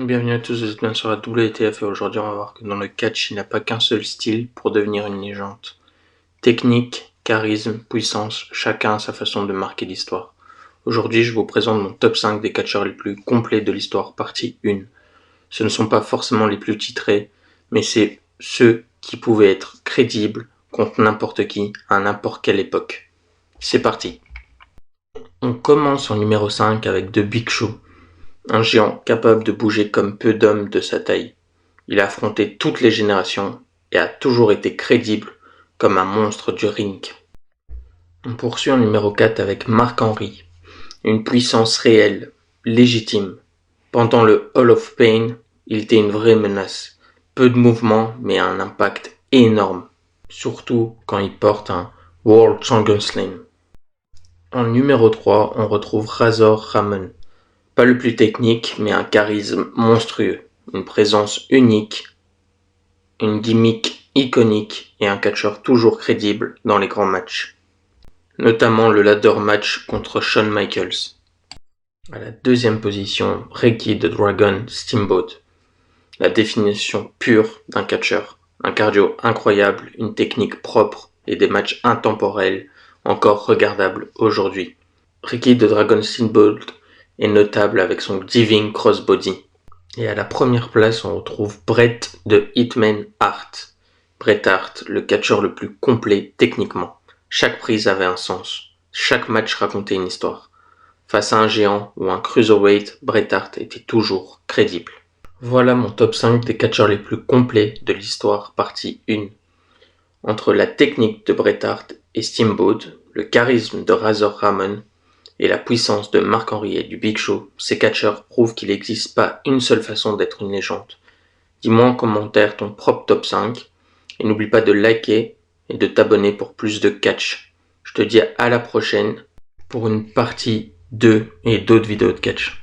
Bienvenue à tous, vous êtes bien sur la WTF et aujourd'hui on va voir que dans le catch il n'y a pas qu'un seul style pour devenir une légende. Technique, charisme, puissance, chacun a sa façon de marquer l'histoire. Aujourd'hui je vous présente mon top 5 des catcheurs les plus complets de l'histoire partie 1. Ce ne sont pas forcément les plus titrés, mais c'est ceux qui pouvaient être crédibles contre n'importe qui à n'importe quelle époque. C'est parti. On commence en numéro 5 avec The Big Show. Un géant capable de bouger comme peu d'hommes de sa taille. Il a affronté toutes les générations et a toujours été crédible comme un monstre du ring. On poursuit en numéro 4 avec Mark Henry. Une puissance réelle, légitime. Pendant le Hall of Pain, il était une vraie menace. Peu de mouvements mais un impact énorme. Surtout quand il porte un World Champion Slam. En numéro 3, on retrouve Razor Ramon. Pas le plus technique, mais un charisme monstrueux, une présence unique, une gimmick iconique et un catcheur toujours crédible dans les grands matchs. Notamment le ladder match contre Shawn Michaels. À la deuxième position, Ricky the Dragon Steamboat. La définition pure d'un catcheur. Un cardio incroyable, une technique propre et des matchs intemporels encore regardables aujourd'hui. Ricky the Dragon Steamboat est notable avec son diving crossbody. Et à la première place, on retrouve Bret de Hitman Hart. Bret Hart, le catcheur le plus complet techniquement. Chaque prise avait un sens. Chaque match racontait une histoire. Face à un géant ou un cruiserweight, Bret Hart était toujours crédible. Voilà mon top 5 des catcheurs les plus complets de l'histoire partie 1. Entre la technique de Bret Hart et Steamboat, le charisme de Razor Ramon, et la puissance de Mark Henry et du Big Show, ces catcheurs prouvent qu'il n'existe pas une seule façon d'être une légende. Dis-moi en commentaire ton propre top 5 et n'oublie pas de liker et de t'abonner pour plus de catch. Je te dis à la prochaine pour une partie 2 et d'autres vidéos de catch.